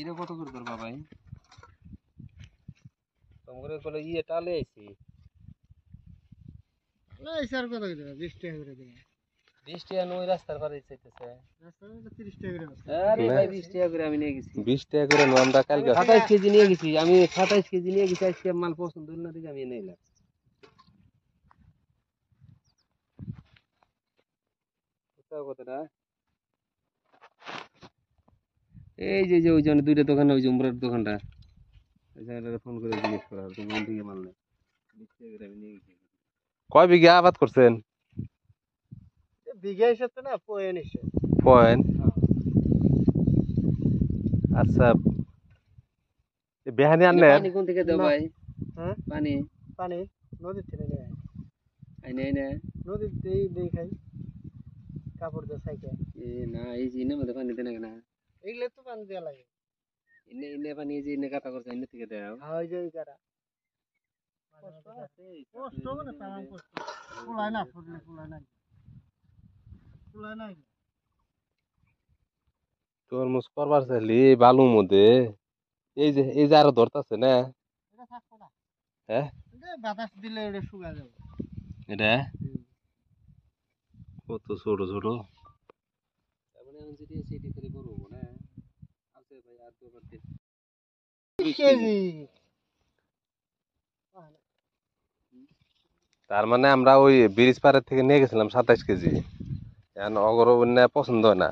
এটা কত করে ধরবা ভাই? তোমরা বলে ইয়ে টালে আইছি। না স্যার কত করে দেবা? 20 টাকা করে দেবা। 20 টাকা নই রাস্তার পারে চাইতেছে। রাস্তায় তো 30 টাকা করে আছে। আরে ভাই 20 টাকা করে আমি নিয়ে গেছি। 20 টাকা করে নো আমরা কালকে 27 কেজি নিয়ে গেছি। আমি 27 কেজি নিয়ে গেছি, আজকে মাল পছন্দ হলো না দেখে আমি নিলাম। কতটা? এই যে ওই জন্য দুইটা দোকান, ওই যে উমরার দোকানটা, ওই জায়গাটা ফোন করে জিজ্ঞেস করা তুমি কোন থেকে মাল নেই। 20 টাকা করে আমি নিয়ে গেছি। কয় বিঘা আবাদ করছেন? বিঘা হিসাব তো না পয়েন্ট হিসাব। পয়েন্ট। আচ্ছা বেহানি আনলেন? পানি কোন থেকে দাও ভাই? হ্যাঁ পানি পানি নদীর থেকে নিয়ে আয়। আইনে নদীর দেই খাই কাপড় দিয়ে সাইকে। এ না, এই যে ইনের মধ্যে পানি দেন না। এইগুলো তো পানি দেওয়া লাগে। ইনে পানি এই যে ইনে কাটা করছে ইনে থেকে দাও। হ্যাঁ ওই যে ওই কারা কষ্ট হবে না, তামাম কষ্ট কুলায় না, ফুটলে কুলায় নাই তরমুজ করবার চাইলি বালুর মধ্যে এই যে আরো ধরতাছে না? এটা থাকতো না। হ্যাঁ এটা বাতাস দিলে এটা শুকা যাবে। এটা কত ছোট ছোট। তারপরে আমি যেটি সেটি করে করব না। আছে ভাই আর তো করতে। 20 কেজি তার মানে আমরা ওই ব্রিজ পাড়ের থেকে নিয়ে গেছিলাম 27 কেজি। এখন অগর পছন্দ হয় না,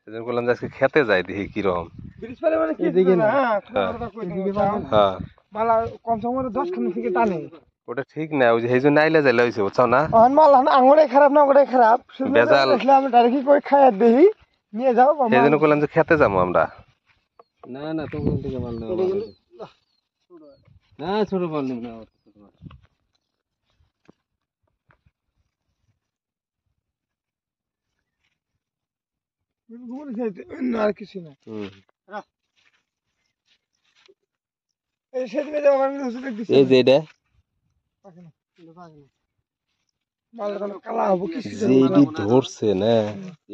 সেজন্য বললাম যে আজকে খেতে যাই দেখি কিরকম। ব্রিজ পারে মানে কি দিকে না? হ্যাঁ মালা কম সময় 10 খানি থেকে টানে। ওটা ঠিক না, ওই যে এই জন্য আইলে যাইলে হয়েছে বুঝছো না? মাল আঙুরে খারাপ না ওটাই খারাপ। ভেজাল। আমি ডাইরেক্ট কই খাই দেই নিয়ে যাও। সেই জন্য বললাম যে খেতে যাবো আমরা। না তো কোন থেকে মাল নেব? না ছোট মাল নেব না, ছোট মাল। ঘুরে যাইতে আর কিছু না। এই সেদিকে যাও আমি হুজুরে দিছি। এই যে এটা মাল কালা হবে কিছু যেডি ধরছে না,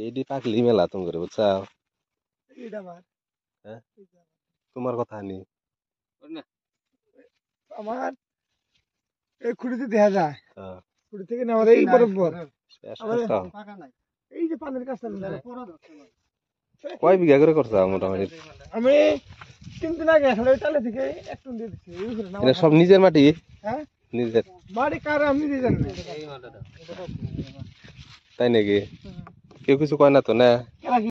এডি পাকলি মেলা তুমি করে বুঝছো? এটা মার হ্যাঁ তোমার কথা নেই না আমার এই খুঁড়িতে দেখা যায়। হ্যাঁ খুঁড়ি থেকে না আমাদের এই বরাবর পাকা নাই। এই যে পানির কাছে কয় বিঘা করে করছো মোটামুটি? আমি 3 দিন আগে আসলে ওই টালে থেকে একটু দিয়ে দিচ্ছি। এটা সব নিজের মাটি? হ্যাঁ নিজের। বাড়ি কার আমি দিয়ে জানি না। এই মালটা দাও। তাই নাকি? কেউ কিছু কয় না তো না?